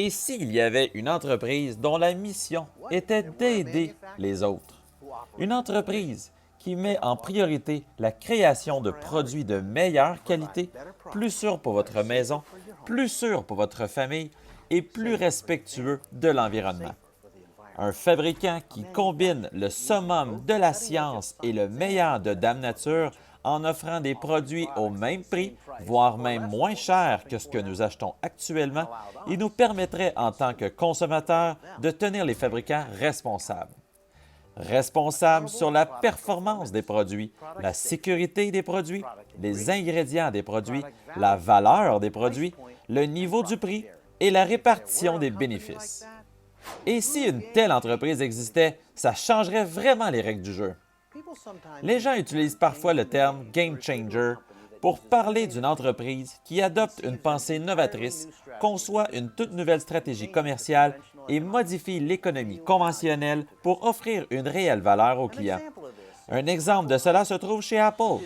Et s'il y avait une entreprise dont la mission était d'aider les autres? Une entreprise qui met en priorité la création de produits de meilleure qualité, plus sûrs pour votre maison, plus sûrs pour votre famille et plus respectueux de l'environnement. Un fabricant qui combine le summum de la science et le meilleur de Dame Nature en offrant des produits au même prix, voire même moins cher que ce que nous achetons actuellement, il nous permettrait en tant que consommateurs de tenir les fabricants responsables. Responsables sur la performance des produits, la sécurité des produits, les ingrédients des produits, la valeur des produits, le niveau du prix et la répartition des bénéfices. Et si une telle entreprise existait, ça changerait vraiment les règles du jeu. Les gens utilisent parfois le terme « game changer » pour parler d'une entreprise qui adopte une pensée novatrice, conçoit une toute nouvelle stratégie commerciale et modifie l'économie conventionnelle pour offrir une réelle valeur aux clients. Un exemple de cela se trouve chez Apple.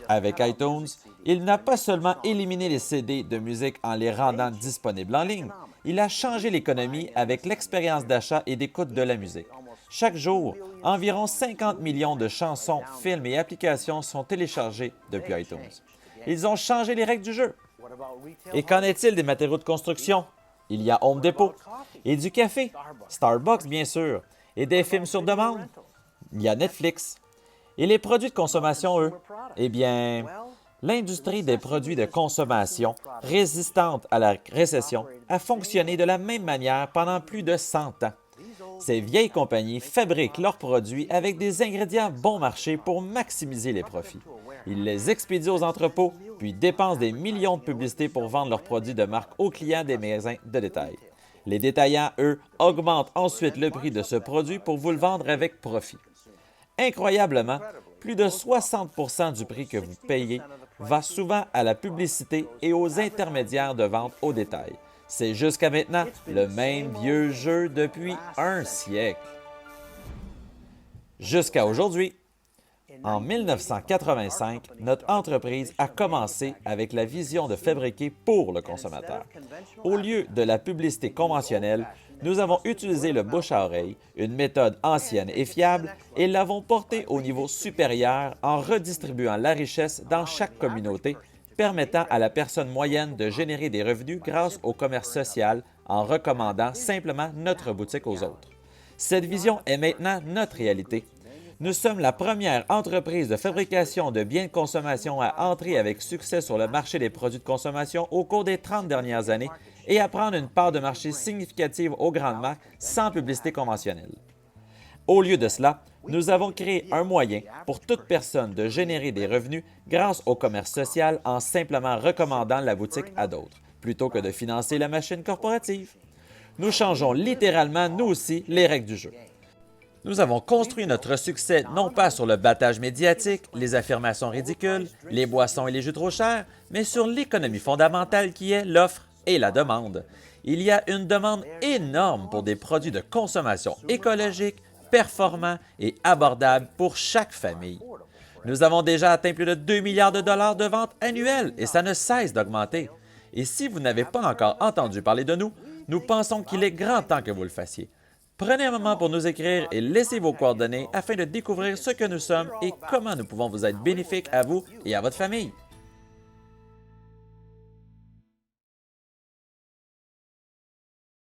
Avec iTunes, il n'a pas seulement éliminé les CD de musique en les rendant disponibles en ligne, il a changé l'économie avec l'expérience d'achat et d'écoute de la musique. Chaque jour, environ 50 millions de chansons, films et applications sont téléchargés depuis iTunes. Ils ont changé les règles du jeu. Et qu'en est-il des matériaux de construction? Il y a Home Depot. Et du café? Starbucks, bien sûr. Et des films sur demande? Il y a Netflix. Et les produits de consommation, eux? Eh bien, l'industrie des produits de consommation, résistante à la récession, a fonctionné de la même manière pendant plus de 100 ans. Ces vieilles compagnies fabriquent leurs produits avec des ingrédients bon marché pour maximiser les profits. Ils les expédient aux entrepôts, puis dépensent des millions de publicités pour vendre leurs produits de marque aux clients des magasins de détail. Les détaillants, eux, augmentent ensuite le prix de ce produit pour vous le vendre avec profit. Incroyablement, plus de 60 du prix que vous payez va souvent à la publicité et aux intermédiaires de vente au détail. C'est jusqu'à maintenant le même vieux jeu depuis un siècle. Jusqu'à aujourd'hui. En 1985, notre entreprise a commencé avec la vision de fabriquer pour le consommateur. Au lieu de la publicité conventionnelle, nous avons utilisé le bouche à oreille, une méthode ancienne et fiable, et l'avons portée au niveau supérieur en redistribuant la richesse dans chaque communauté, permettant à la personne moyenne de générer des revenus grâce au commerce social en recommandant simplement notre boutique aux autres. Cette vision est maintenant notre réalité. Nous sommes la première entreprise de fabrication de biens de consommation à entrer avec succès sur le marché des produits de consommation au cours des 30 dernières années et à prendre une part de marché significative aux grandes marques sans publicité conventionnelle. Au lieu de cela, nous avons créé un moyen pour toute personne de générer des revenus grâce au commerce social en simplement recommandant la boutique à d'autres, plutôt que de financer la machine corporative. Nous changeons littéralement, nous aussi, les règles du jeu. Nous avons construit notre succès non pas sur le battage médiatique, les affirmations ridicules, les boissons et les jus trop chers, mais sur l'économie fondamentale qui est l'offre et la demande. Il y a une demande énorme pour des produits de consommation écologiques, performants et abordables pour chaque famille. Nous avons déjà atteint plus de 2 milliards de dollars de ventes annuelles et ça ne cesse d'augmenter. Et si vous n'avez pas encore entendu parler de nous, nous pensons qu'il est grand temps que vous le fassiez. Prenez un moment pour nous écrire et laissez vos coordonnées afin de découvrir ce que nous sommes et comment nous pouvons vous être bénéfiques à vous et à votre famille.